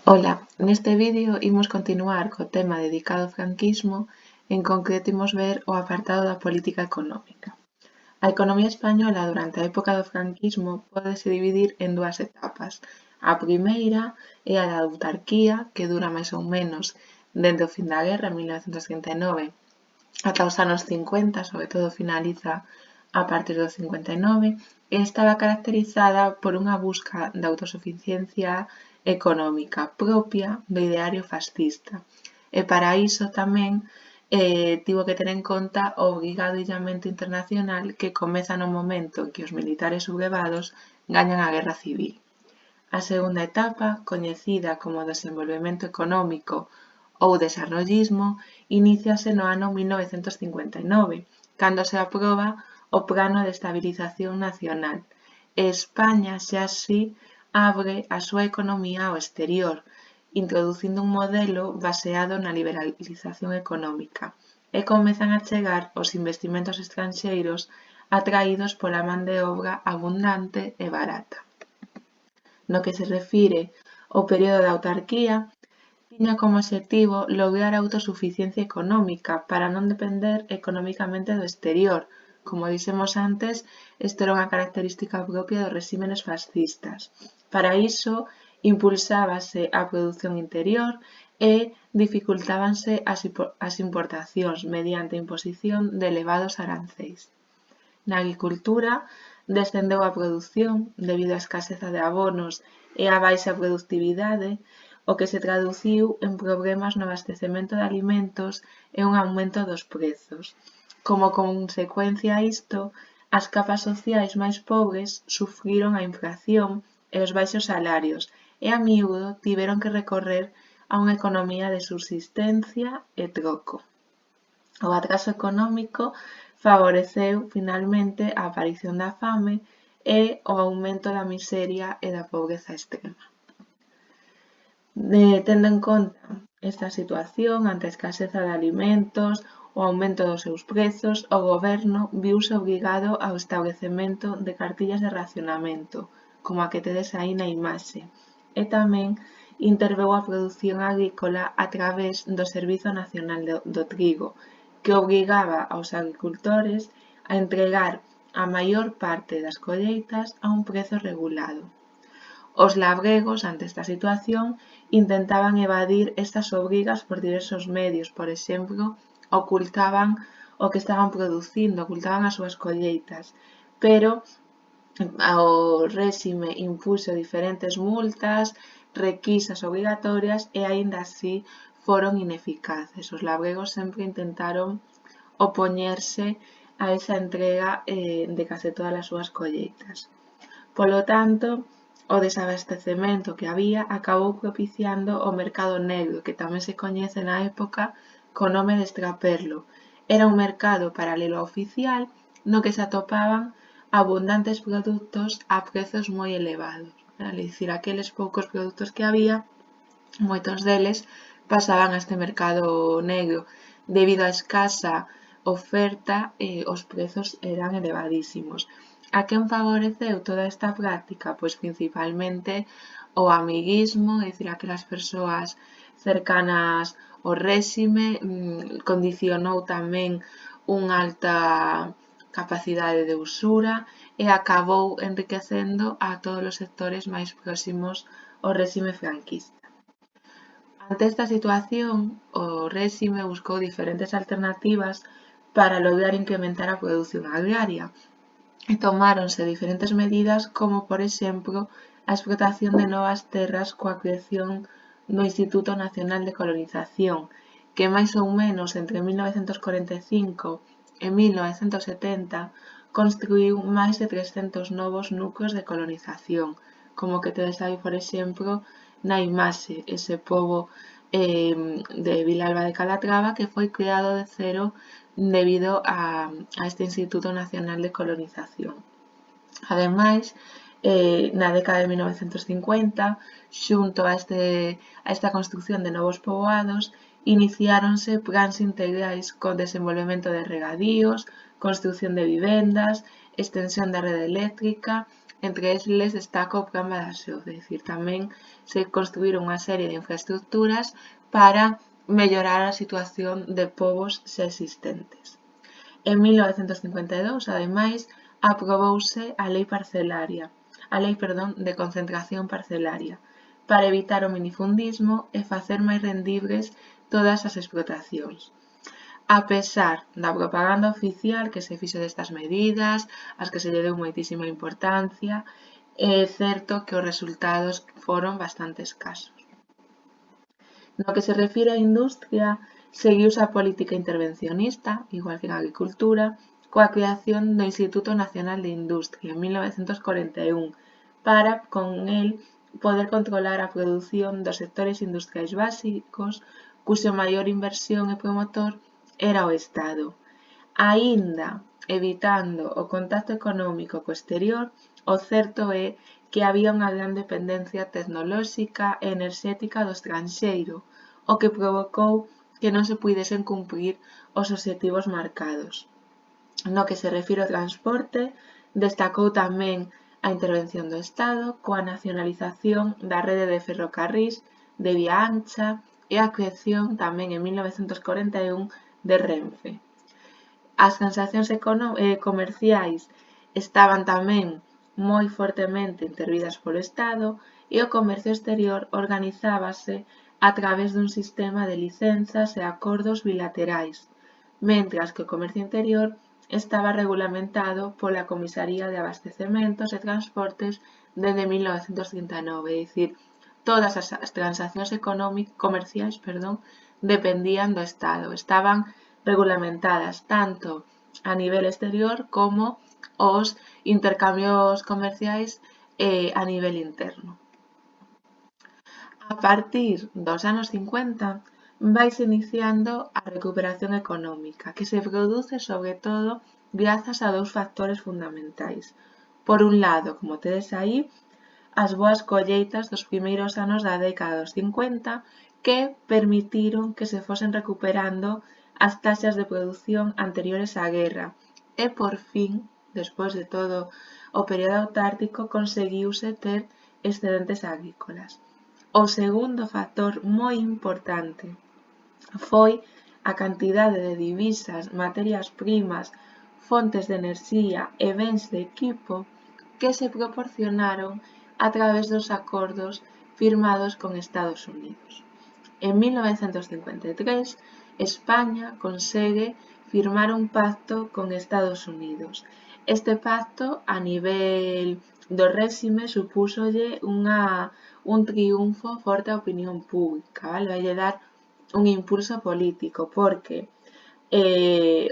Ola, neste vídeo imos continuar co tema dedicado ao franquismo, en concreto imos ver o apartado da política económica. A economía española durante a época do franquismo pódese dividir en dúas etapas. A primeira é a da autarquía, que dura máis ou menos dende o fin da guerra, en 1939, ata os anos 50, sobre todo finaliza a partir do 59, e estaba caracterizada por unha busca de autosuficiencia económica propia do ideario fascista. E para iso tamén tivo que ter en conta o obrigado illamento internacional que comeza no momento en que os militares sublevados gañan a Guerra Civil. A segunda etapa, coñecida como desenvolvemento económico ou desarrollismo, iníciase no ano 1959, cando se aproba o Plano de Estabilización Nacional e España xa así abre a súa economía ao exterior, introducindo un modelo baseado na liberalización económica, e comezan a chegar os investimentos estranxeiros atraídos pola man de obra abundante e barata. No que se refire ao período de autarquía, tiña como obxectivo lograr a autosuficiencia económica para non depender económicamente do exterior. Como dixemos antes, isto era unha característica propia dos réximenes fascistas. Para iso, impulsábase a produción interior e dificultábanse as importacións mediante a imposición de elevados arancéis. Na agricultura, descendeu a produción debido á escaseza de abonos e á baixa productividade, o que se traduciu en problemas no abastecemento de alimentos e un aumento dos prezos. Como consecuencia a isto, as capas sociais máis pobres sufriron a inflación e os baixos salarios e a miúdo tiveron que recorrer a unha economía de subsistencia e troco. O atraso económico favoreceu finalmente a aparición da fame e o aumento da miseria e da pobreza extrema. Tendo en conta esta situación, ante a escaseza de alimentos, o aumento dos seus prezos, o goberno viuse obrigado ao establecemento de cartillas de racionamento, como a que tedes aí na imaxe, e tamén interveu a produción agrícola a través do Servizo Nacional do Trigo, que obrigaba aos agricultores a entregar a maior parte das colleitas a un prezo regulado. Os labregos, ante esta situación, intentaban evadir estas obrigas por diversos medios, por exemplo, ocultaban o que estaban producindo, ocultaban as súas colleitas, pero o réxime impuxo diferentes multas, requisas obrigatorias e aínda así foron ineficaces. Os labregos sempre intentaron opoñerse a esa entrega de case todas as súas colleitas. Polo tanto, o desabastecemento que había acabou propiciando o mercado negro, que tamén se coñece na época co nome de extraperlo. Era un mercado paralelo ao oficial no que se atopaban abundantes produtos a prezos moi elevados. É dicir, aqueles poucos produtos que había, moitos deles pasaban a este mercado negro. Debido á escasa oferta, os prezos eran elevadísimos. A quen favoreceu toda esta práctica? Pois principalmente o amiguismo, é dicir, aquelas persoas cercanas ao réxime, condicionou tamén unha alta capacidade de usura e acabou enriquecendo a todos os sectores máis próximos ao réxime franquista. Ante esta situación, o réxime buscou diferentes alternativas para lograr incrementar a produción agraria e tomáronse diferentes medidas como, por exemplo, a explotación de novas terras coa creación do Instituto Nacional de Colonización, que máis ou menos entre 1945 e 1970 construíu máis de 300 novos núcleos de colonización, como que tedes aí, por exemplo, na imaxe, ese pobo de Vilalba de Calatrava que foi creado de cero debido a este Instituto Nacional de Colonización. Ademais, na década de 1950, xunto a esta construción de novos poboados, iniciáronse plans integrais con desenvolvemento de regadíos, construción de vivendas, extensión da rede eléctrica Entre eles destaca o Plan Badaxoz, é dicir, tamén se construíron unha serie de infraestructuras para mellorar a situación de pobos xa existentes. En 1952, ademais, aprobouse a Lei de concentración parcelaria, para evitar o minifundismo e facer máis rendibles todas as explotacións. A pesar da propaganda oficial que se fixo destas medidas, ás que se lle deu moitísima importancia, é certo que os resultados foron bastante escasos. No que se refire á industria, seguiuse a política intervencionista, igual que en agricultura, coa creación do Instituto Nacional de Industria en 1941, para, con el, poder controlar a produción dos sectores industriais básicos, cuxo maior inversión e promotor era o Estado. Aínda evitando o contacto económico co exterior, o certo é que había unha gran dependencia tecnolóxica e enerxética do estranxeiro, o que provocou que non se puidesen cumprir os obxectivos marcados. No que se refire ao transporte, destacou tamén a intervención do Estado coa nacionalización da rede de ferrocarrís de vía ancha e a creación tamén en 1941 de Renfe. As transaccións comerciais estaban tamén moi fortemente intervidas polo Estado e o comercio exterior organizábase a través dun sistema de licenzas e acordos bilaterais, mentras que o comercio interior estaba regulamentado pola Comisaría de Abastecementos e Transportes dende 1939, é dicir, todas as transaccións comerciais dependían do Estado, estaban regulamentadas tanto a nivel exterior como os intercambios comerciais a nivel interno. A partir dos anos 50 vaise iniciando a recuperación económica, que se produce sobre todo grazas a dous factores fundamentais. Por un lado, como tedes aí, as boas colleitas dos primeiros anos da década dos 50 que permitiron que se fosen recuperando as taxas de produción anteriores á guerra e, por fin, despois de todo o período autártico, conseguiuse ter excedentes agrícolas. O segundo factor moi importante foi a cantidade de divisas, materias primas, fontes de enerxía e bens de equipo que se proporcionaron a través dos acordos firmados con Estados Unidos. En 1953, España consegue firmar un pacto con Estados Unidos. Este pacto, a nivel do réxime, supúxolle un triunfo forte á opinión pública, vale? Vaille dar un impulso político, porque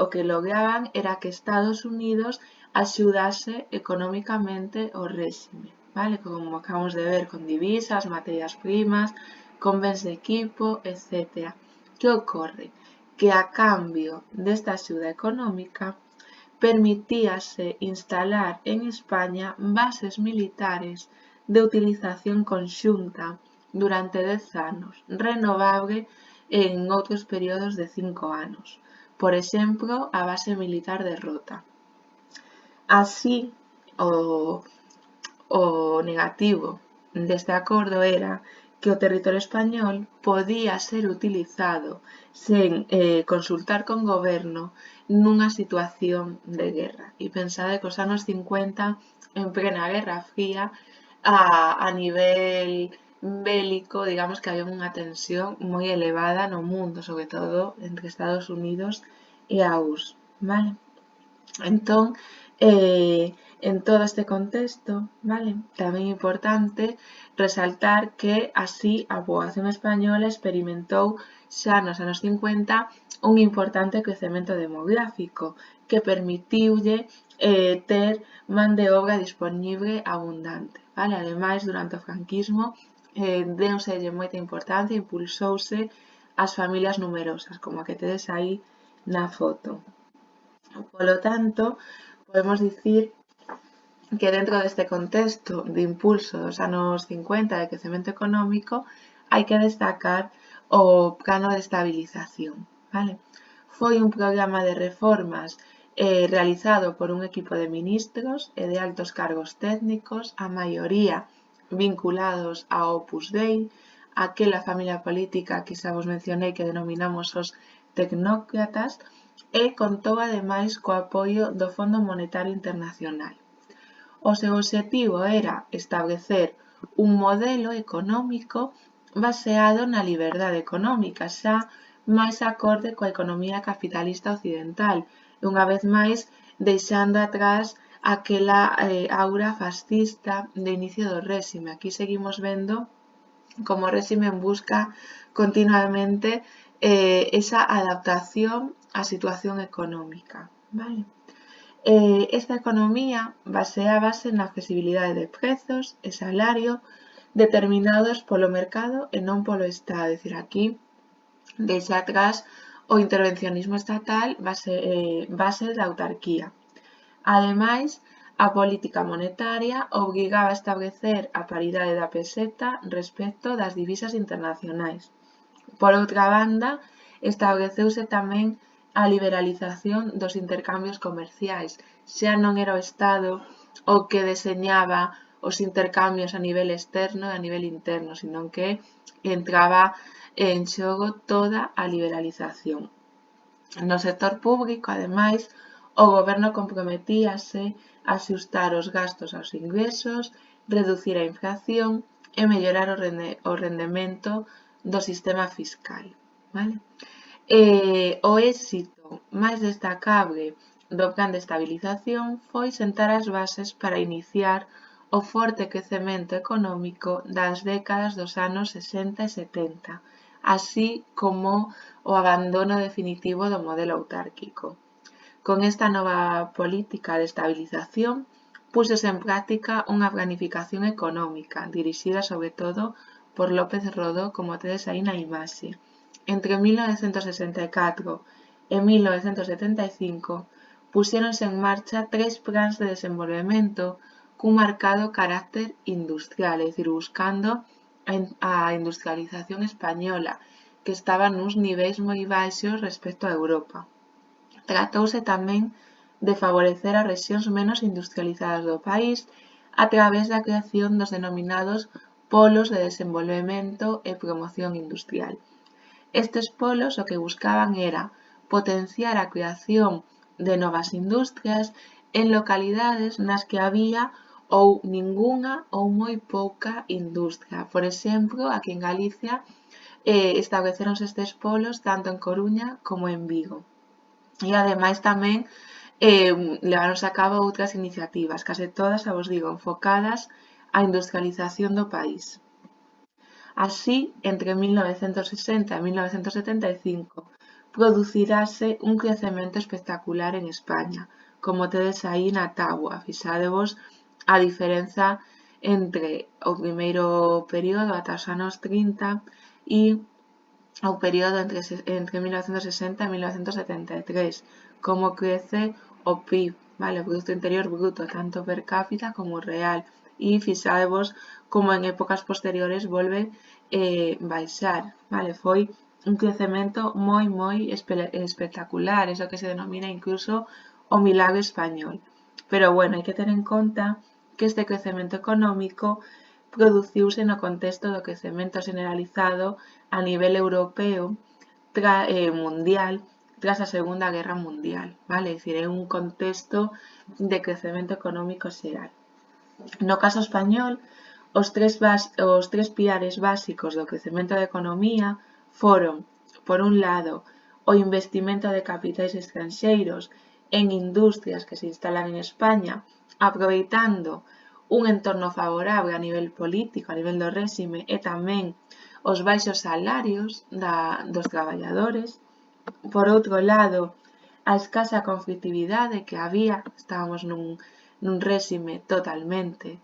o que lograban era que Estados Unidos axudase económicamente o réxime, vale? Como acabamos de ver, con divisas, materias primas, con bens de equipo, etc. Que ocorre? Que a cambio desta axuda económica permitíase instalar en España bases militares de utilización conxunta durante 10 anos, renovable en outros períodos de 5 anos. Por exemplo, a base militar de Rota. Así, o negativo deste acordo era que o territorio español podía ser utilizado sen consultar con goberno nunha situación de guerra. E pensade que os anos 50, en plena Guerra Fría, a nivel bélico, digamos que había unha tensión moi elevada no mundo, sobre todo entre Estados Unidos e a URSS, vale? Entón, en todo este contexto, vale, tamén é importante resaltar que así a poboación española experimentou xa nos anos 50 un importante crecemento demográfico que permitiulle ter man de obra disponible abundante, vale? Ademais, durante o franquismo deuselle moita importancia e impulsouse as familias numerosas, como a que tedes aí na foto. Polo tanto, podemos dicir que dentro deste contexto de impulso dos anos 50 de crecemento económico hai que destacar o plano de estabilización, vale? Foi un programa de reformas realizado por un equipo de ministros e de altos cargos técnicos, a maioría vinculados ao Opus Dei, aquela familia política que xa vos mencionei que denominamos os tecnócratas, e contou ademais co apoio do Fondo Monetario Internacional. O seu obxectivo era establecer un modelo económico baseado na liberdade económica, xa máis acorde coa economía capitalista occidental, e unha vez máis deixando atrás aquela aura fascista de inicio do réxime. Aquí seguimos vendo como o réxime busca continuamente esa adaptación á situación económica, vale? Esta economía baseábase na flexibilidade de prezos e salario determinados polo mercado e non polo Estado. É dicir, aquí deixa atrás o intervencionismo estatal base da autarquía. Ademais, a política monetaria obrigaba a establecer a paridade da peseta respecto das divisas internacionais. Por outra banda, estableceuse tamén a liberalización dos intercambios comerciais. Xa non era o Estado o que deseñaba os intercambios a nivel externo e a nivel interno, senón que entraba en xogo toda a liberalización. No sector público, ademais, o goberno comprometíase a axustar os gastos aos ingresos, reducir a inflación e mellorar o rendemento do sistema fiscal, vale? O éxito máis destacable do plan de estabilización foi sentar as bases para iniciar o forte crecemento económico das décadas dos anos 60 e 70, así como o abandono definitivo do modelo autárquico. Con esta nova política de estabilización, púxose en práctica unha planificación económica dirixida sobre todo por López Rodó, como tedes aí na imaxe. Entre 1964 e 1975 puxéronse en marcha 3 plans de desenvolvemento cun marcado carácter industrial, é dicir, buscando a industrialización española, que estaba nuns niveis moi baixos respecto a Europa. Tratouse tamén de favorecer as rexións menos industrializadas do país a través da creación dos denominados polos de desenvolvemento e promoción industrial. Estes polos o que buscaban era potenciar a creación de novas industrias en localidades nas que había ou ningunha ou moi pouca industria. Por exemplo, aquí en Galicia estableceronse estes polos tanto en Coruña como en Vigo. E ademais tamén leváronse a cabo outras iniciativas, case todas, xa vos digo, enfocadas á industrialización do país. Así, entre 1960 e 1975, producirase un crecemento espectacular en España, como tedes aí na táboa. Fixadevos a diferenza entre o primeiro período ata os anos 30 e o período entre 1960 e 1973, como crece o PIB, vale, o Producto Interior Bruto, tanto per cápita como real, e fixadevos como en épocas posteriores volve baixar, vale, foi un crecemento moi espectacular, eso que se denomina incluso o milagro español. Pero bueno, hai que ter en conta que este crecemento económico produciuse no contexto do crecemento generalizado a nivel europeo mundial tras a Segunda Guerra Mundial, vale? É dicir, é un contexto de crecemento económico xeral. No caso español, os tres piares básicos do crecemento da economía foron, por un lado, o investimento de capitais estranxeiros en industrias que se instalan en España, aproveitando un entorno favorable a nivel político, a nivel do réxime, e tamén os baixos salarios dos traballadores. Por outro lado, a escasa conflitividade que había, estábamos nun réxime totalmente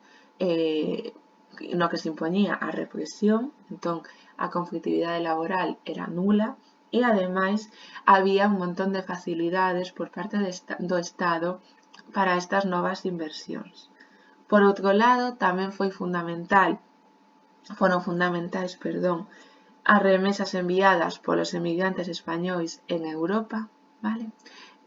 no que se impoñía a represión, entón a conflitividade laboral era nula e ademais había un montón de facilidades por parte do Estado para estas novas inversións. Por outro lado, tamén foron fundamentais, as remesas enviadas polos emigrantes españois en Europa, vale?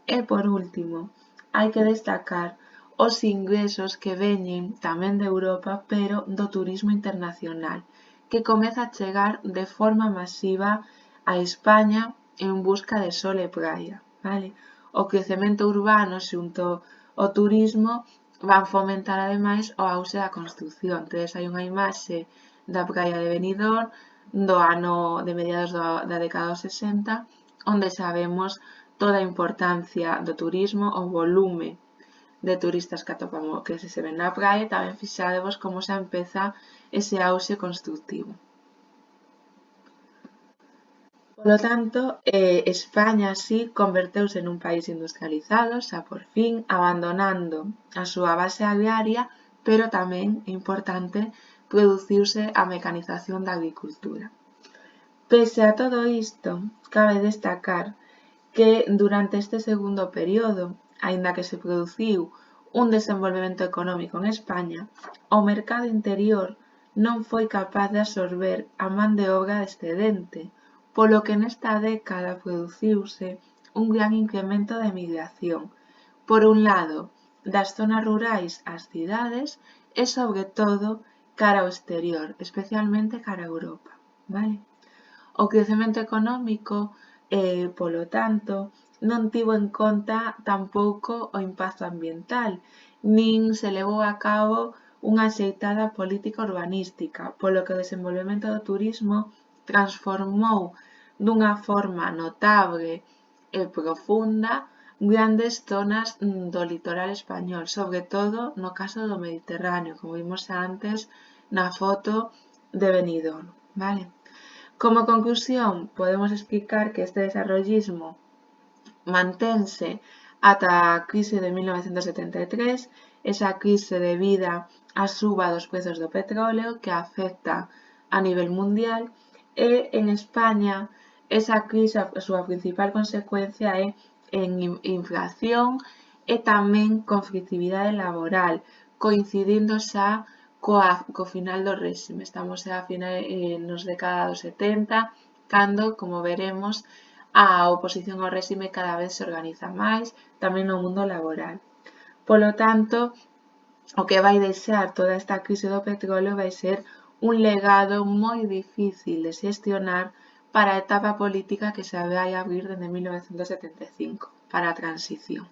E por último, hai que destacar os ingresos que veñen tamén de Europa pero do turismo internacional, que comeza a chegar de forma masiva a España en busca de sol e praia, vale? O crecemento urbano xunto ao turismo van fomentar ademais o auxe da construción. Entonces hai unha imaxe da praia de Benidorm do ano de mediados da década dos 60, onde sabemos toda a importancia do turismo, o volume de turistas que atopamos que se ven na praia, e tamén fixadevos como xa empeza ese auxe construtivo. Polo tanto, España así converteuse nun país industrializado, xa por fin, abandonando a súa base agraria, pero tamén, importante, produciuse a mecanización da agricultura. Pese a todo isto, cabe destacar que durante este segundo período, aínda que se produciu un desenvolvemento económico en España, o mercado interior non foi capaz de absorber a man de obra excedente, polo que nesta década produciuse un gran incremento da emigración, por un lado, das zonas rurais ás cidades e, sobre todo, cara ao exterior, especialmente cara a Europa, vale? O crecemento económico, polo tanto, non tivo en conta tampouco o impacto ambiental, nin se levou a cabo unha axeitada política urbanística, polo que o desenvolvemento do turismo transformou dunha forma notable e profunda grandes zonas do litoral español, sobre todo no caso do Mediterráneo, como vimos antes na foto de Benidorm, vale? Como conclusión, podemos explicar que este desarrollismo mantense ata a crise de 1973, esa crise debida á suba dos prezos do petróleo que afecta a nivel mundial, e en España esa crise, a súa principal consecuencia é en inflación e tamén conflitividade laboral, coincidindo xa co final do réxime. Estamos a finais nos década dos 70, cando, como veremos, a oposición ao réxime cada vez se organiza máis, tamén no mundo laboral. Polo tanto, o que vai deixar toda esta crise do petróleo vai ser un legado moi difícil de xestionar para a etapa política que se vai abrir dende 1975, para a transición.